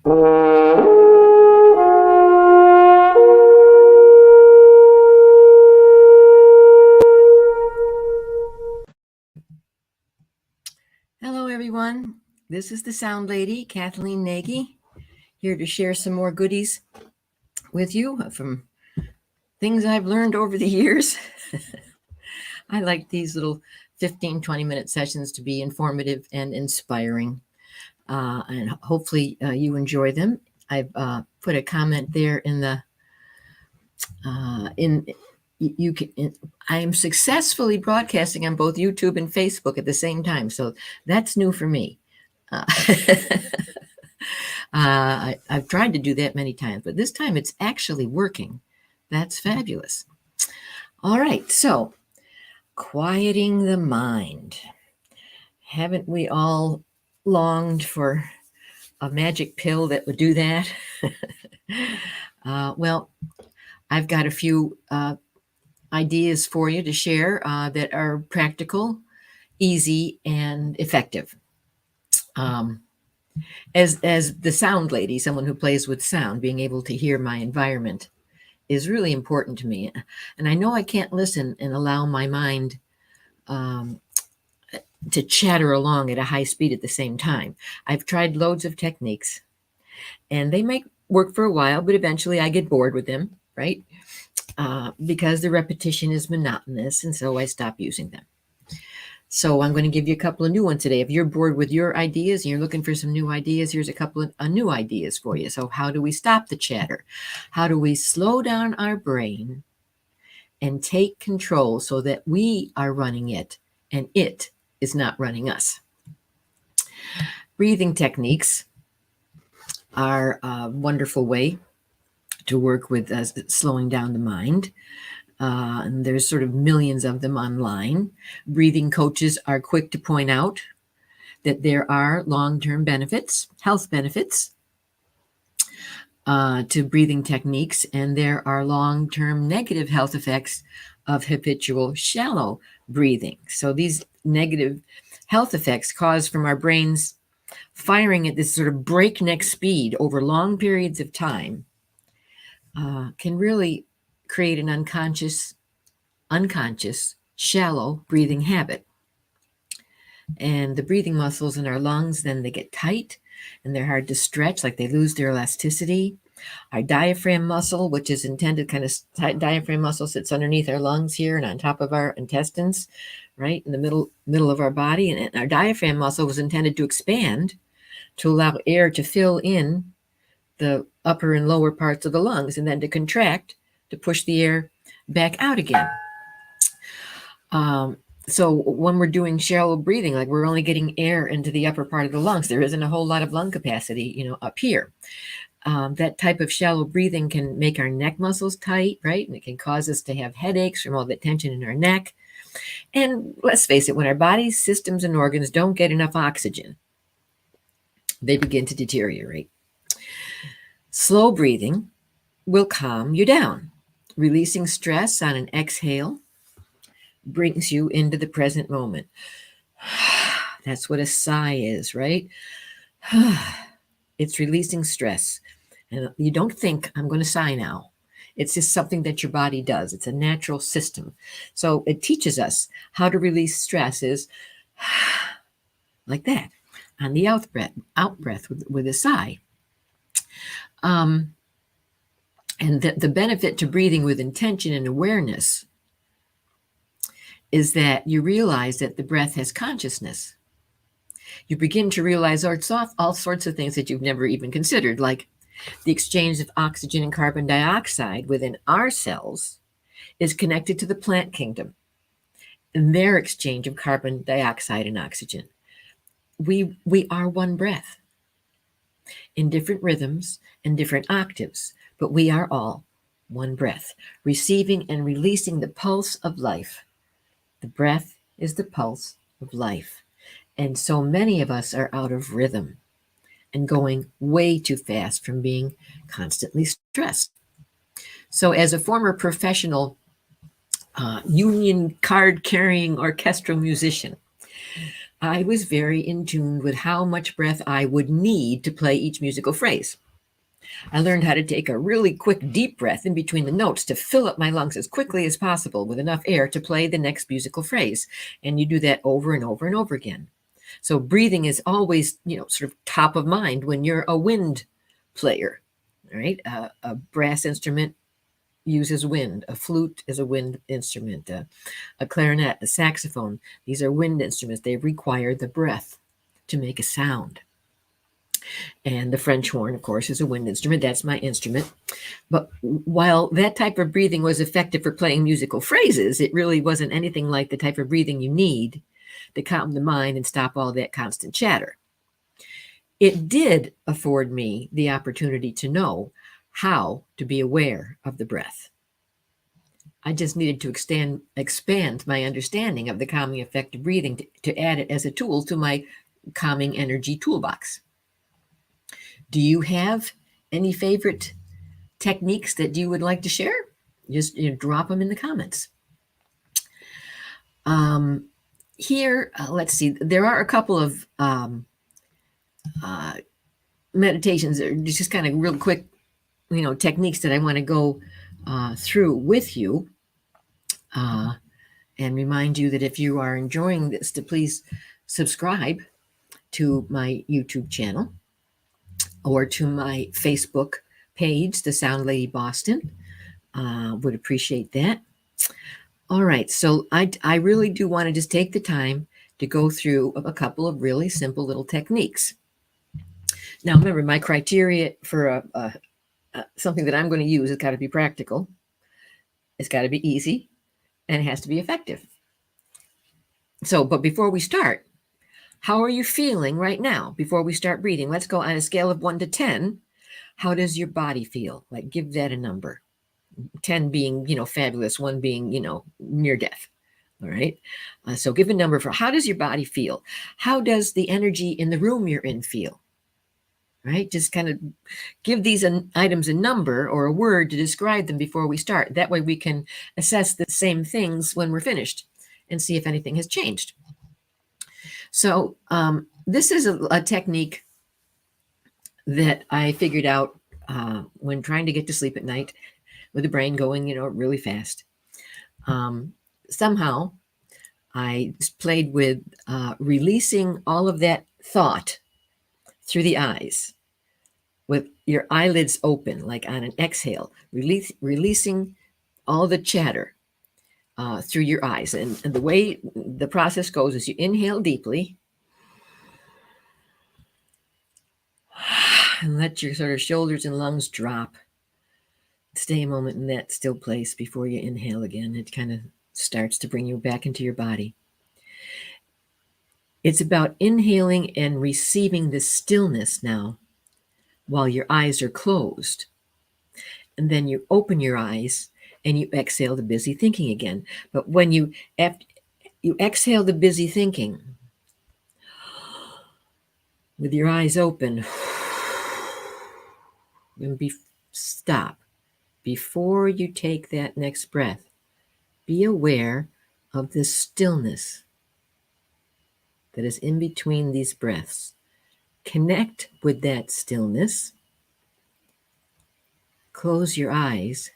Hello, everyone. This is the Sound Lady, Kathleen Nagy, here to share some more goodies with you from things I've learned over the years. I like these little 15, 20-minute sessions to be informative and inspiring, and hopefully you enjoy them. I've put a comment there in the I am successfully broadcasting on both YouTube and Facebook at the same time, so that's new for me. I've tried to do that many times, but this time it's actually working. That's fabulous. All right, so quieting the mind. Haven't we all longed for a magic pill that would do that? Well, I've got a few ideas for you to share that are practical, easy, and effective. As the sound lady, someone who plays with sound, being able to hear my environment is really important to me. And I know I can't listen and allow my mind to chatter along at a high speed at the same time. I've tried loads of techniques, and they might work for a while, but eventually I get bored with them, right? Because the repetition is monotonous, and so I stop using them. So I'm going to give you a couple of new ones today. If you're bored with your ideas and you're looking for some new ideas, here's a couple of new ideas for you. So how do we stop the chatter? How do we slow down our brain and take control so that we are running it and it is not running us? Breathing techniques are a wonderful way to work with slowing down the mind. And there's sort of millions of them online. Breathing coaches are quick to point out that there are long-term benefits, health benefits to breathing techniques, and there are long-term negative health effects of habitual shallow breathing. So these negative health effects caused from our brains firing at this sort of breakneck speed over long periods of time can really create an unconscious, shallow breathing habit. And the breathing muscles in our lungs, then they get tight and they're hard to stretch, like they lose their elasticity. Our diaphragm muscle, which is intended diaphragm muscle sits underneath our lungs here and on top of our intestines, right in the middle of our body. And our diaphragm muscle was intended to expand to allow air to fill in the upper and lower parts of the lungs, and then to contract to push the air back out again. So when we're doing shallow breathing, like we're only getting air into the upper part of the lungs, there isn't a whole lot of lung capacity, up here. That type of shallow breathing can make our neck muscles tight, right? And it can cause us to have headaches from all the tension in our neck. And let's face it, when our body's systems and organs don't get enough oxygen, they begin to deteriorate. Slow breathing will calm you down. Releasing stress on an exhale brings you into the present moment. That's what a sigh is, right? It's releasing stress. And you don't think, I'm going to sigh now. It's just something that your body does. It's a natural system. So it teaches us how to release stress is like that, on the out breath with a sigh. And the benefit to breathing with intention and awareness is that you realize that the breath has consciousness. You begin to realize all sorts of things that you've never even considered, like the exchange of oxygen and carbon dioxide within our cells is connected to the plant kingdom and their exchange of carbon dioxide and oxygen. We are one breath in different rhythms and different octaves, but we are all one breath, receiving and releasing the pulse of life. The breath is the pulse of life. And so many of us are out of rhythm and going way too fast from being constantly stressed. So as a former professional union card-carrying orchestral musician, I was very in tune with how much breath I would need to play each musical phrase. I learned how to take a really quick, deep breath in between the notes to fill up my lungs as quickly as possible with enough air to play the next musical phrase. And you do that over and over and over again. So breathing is always, sort of top of mind when you're a wind player, right? A brass instrument uses wind. A flute is a wind instrument. A clarinet, a saxophone. These are wind instruments. They require the breath to make a sound. And the French horn, of course, is a wind instrument. That's my instrument. But while that type of breathing was effective for playing musical phrases, it really wasn't anything like the type of breathing you need to calm the mind and stop all that constant chatter. It did afford me the opportunity to know how to be aware of the breath. I just needed to expand my understanding of the calming effect of breathing to add it as a tool to my calming energy toolbox. Do you have any favorite techniques that you would like to share? Just drop them in the comments. Here, let's see. There are a couple of meditations, just kind of real quick, techniques that I want to go through with you, and remind you that if you are enjoying this, to please subscribe to my YouTube channel or to my Facebook page, The Sound Lady Boston. Would appreciate that. All right, so I really do want to just take the time to go through a couple of really simple little techniques. Now, remember, my criteria for something that I'm going to use has got to be practical, it's got to be easy, and it has to be effective. So, but before we start, how are you feeling right now before we start breathing? Let's go on a scale of 1 to 10. How does your body feel? Like, give that a number. 10 being, fabulous, 1 being, near death. All right. So give a number for how does your body feel? How does the energy in the room you're in feel? Right. Just kind of give these items a number or a word to describe them before we start. That way we can assess the same things when we're finished and see if anything has changed. So this is a technique that I figured out when trying to get to sleep at night with the brain going, really fast. Somehow I played with releasing all of that thought through the eyes with your eyelids open, like on an exhale, releasing all the chatter through your eyes. And the way the process goes is you inhale deeply and let your sort of shoulders and lungs drop. Stay a moment in that still place before you inhale again. It kind of starts to bring you back into your body. It's about inhaling and receiving the stillness now while your eyes are closed. And then you open your eyes and you exhale the busy thinking again. But when you exhale the busy thinking with your eyes open, and stop. Before you take that next breath, be aware of the stillness that is in between these breaths. Connect with that stillness. Close your eyes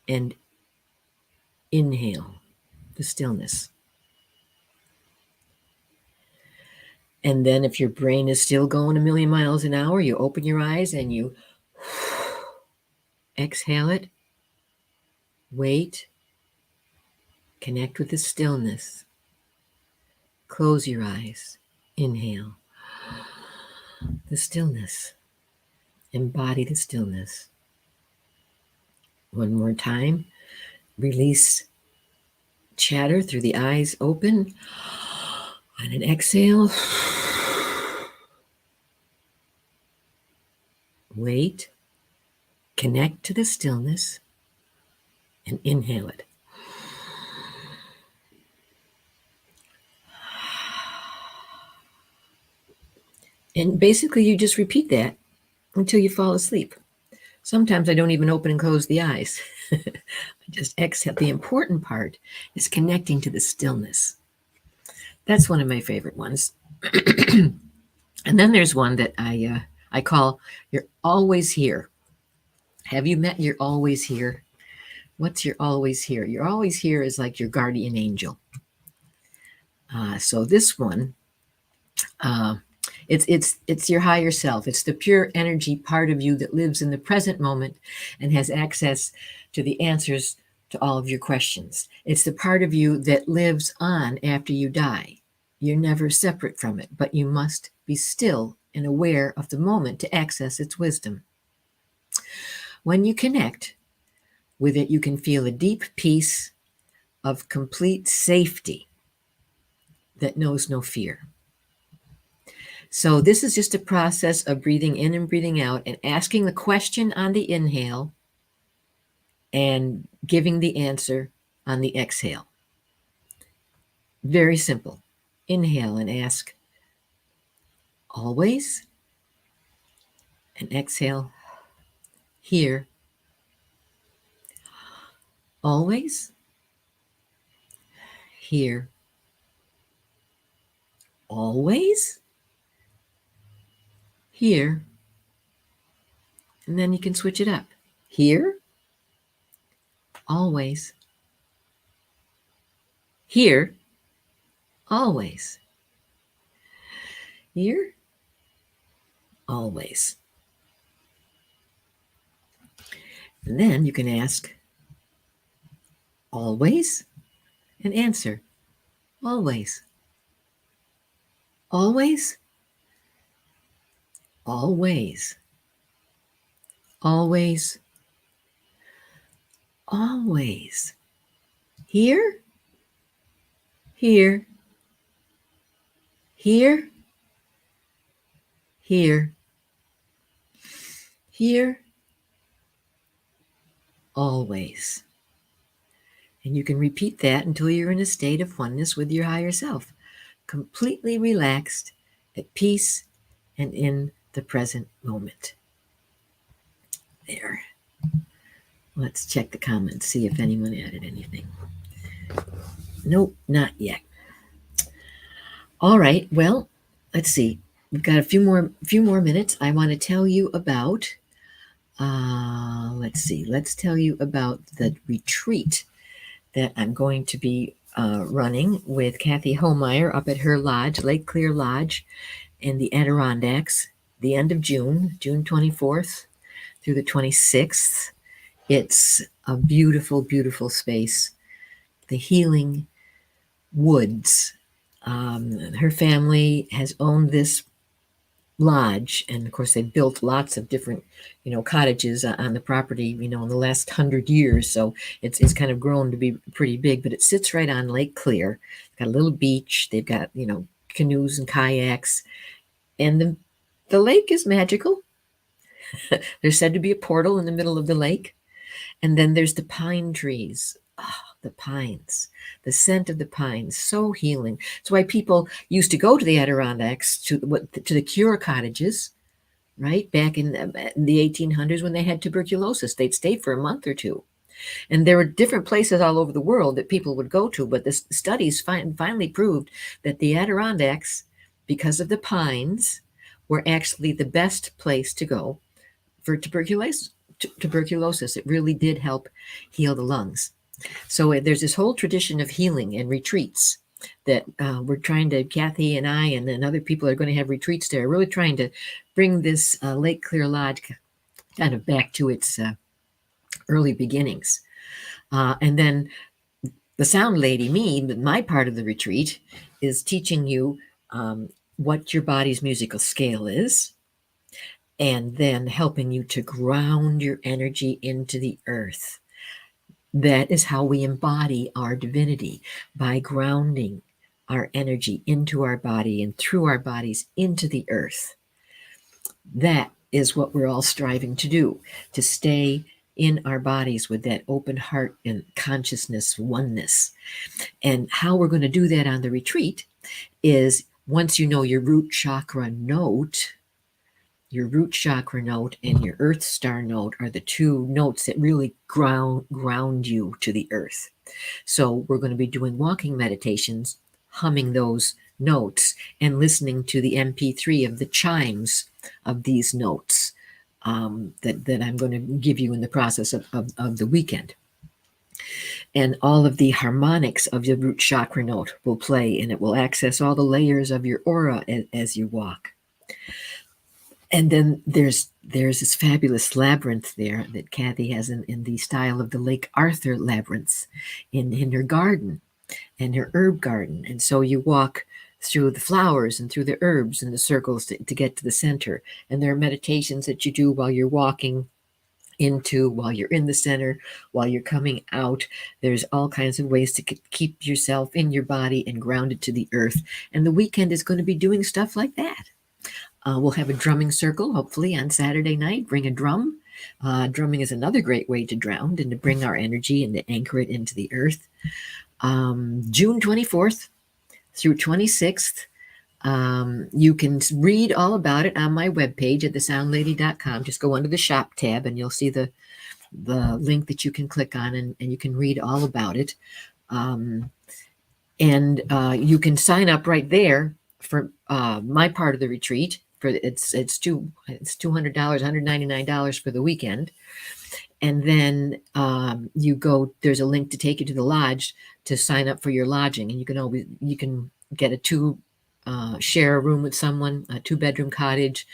and inhale the stillness. And then if your brain is still going a million miles an hour, you open your eyes and you exhale it. Wait. Connect with the stillness. Close your eyes. Inhale the stillness. Embody the stillness. One more time. Release chatter through the eyes open. On an exhale. Wait. Connect to the stillness and inhale it. And basically, you just repeat that until you fall asleep. Sometimes I don't even open and close the eyes. I just exhale. The important part is connecting to the stillness. That's one of my favorite ones. And then there's one that I call "You're Always Here." Have you met "You're Always Here"? What's "You're Always Here"? "You're Always Here" is like your guardian angel. So this one, uh, it's your higher self. It's the pure energy part of you that lives in the present moment and has access to the answers to all of your questions. It's the part of you that lives on after you die. You're never separate from it, but you must be still and aware of the moment to access its wisdom. When you connect with it, you can feel a deep peace of complete safety that knows no fear. So, this is just a process of breathing in and breathing out and asking the question on the inhale and giving the answer on the exhale. Very simple. Inhale and ask always, and exhale here. Always, here. Always, here. And then you can switch it up. Here, always. Here, always. Here, always. And then you can ask always and answer always. Always, always. Always, always. Here, here, here, here, here, always. And you can repeat that until you're in a state of oneness with your higher self, completely relaxed, at peace, and in the present moment. There. Let's check the comments, see if anyone added anything. Nope, not yet. All right, well, let's see. We've got a few more minutes. I want to tell you about let's tell you about the retreat that I'm going to be running with Kathy Homeyer up at her lodge, Lake Clear Lodge in the Adirondacks, the end of June 24th through the 26th. It's a beautiful, beautiful space. The Healing Woods. Her family has owned this lodge, and of course they built lots of different cottages on the property in the last 100 years, so it's kind of grown to be pretty big, but it sits right on Lake Clear. It's got a little beach. They've got canoes and kayaks, and the lake is magical. There's said to be a portal in the middle of the lake, and then there's the pine trees. The pines, the scent of the pines, so healing. It's why people used to go to the Adirondacks to the cure cottages, right? Back in the 1800s when they had tuberculosis, they'd stay for a month or two. And there were different places all over the world that people would go to, but the studies finally proved that the Adirondacks, because of the pines, were actually the best place to go for tuberculosis. It really did help heal the lungs. So there's this whole tradition of healing and retreats that we're trying to, Kathy and I and then other people are going to have retreats there, really trying to bring this Lake Clear Lodge kind of back to its early beginnings. And then the sound lady, my part of the retreat is teaching you what your body's musical scale is, and then helping you to ground your energy into the earth. That is how we embody our divinity, by grounding our energy into our body and through our bodies into the earth. That is what we're all striving to do, to stay in our bodies with that open heart and consciousness oneness. And how we're going to do that on the retreat is, once you know your root chakra note, your root chakra note and your earth star note are the two notes that really ground you to the earth. So we're going to be doing walking meditations humming those notes and listening to the MP3 of the chimes of these notes that I'm going to give you in the process of the weekend. And all of the harmonics of your root chakra note will play, and it will access all the layers of your aura as you walk. And then there's this fabulous labyrinth there that Kathy has in the style of the Lake Arthur labyrinths in her garden and her herb garden. And so you walk through the flowers and through the herbs and the circles to get to the center. And there are meditations that you do while you're walking while you're in the center, while you're coming out. There's all kinds of ways to keep yourself in your body and grounded to the earth. And the weekend is going to be doing stuff like that. We'll have a drumming circle, hopefully, on Saturday night. Bring a drum. Drumming is another great way to ground and to bring our energy and to anchor it into the earth. June 24th through 26th. You can read all about it on my webpage at thesoundlady.com. Just go under the shop tab and you'll see the link that you can click on, and you can read all about it. And you can sign up right there for my part of the retreat. It's $200, $199 for the weekend. And then there's a link to take you to the lodge to sign up for your lodging. And you can get share a room with someone, a 2-bedroom cottage,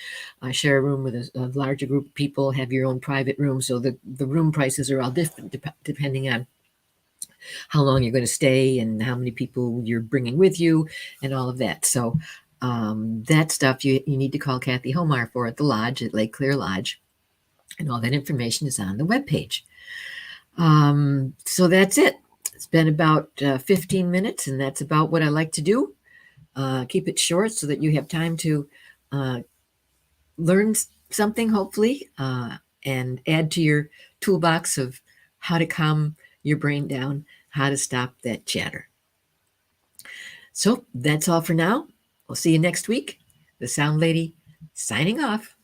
share a room with a larger group of people, have your own private room. So the room prices are all different depending on how long you're going to stay and how many people you're bringing with you and all of that. So that stuff you need to call Kathy Homar for at the lodge at Lake Clear Lodge. And all that information is on the webpage. So that's it. It's been about 15 minutes, and that's about what I like to do. Keep it short so that you have time to learn something, hopefully, and add to your toolbox of how to calm your brain down, how to stop that chatter. So that's all for now. We'll see you next week. The Sound Lady signing off.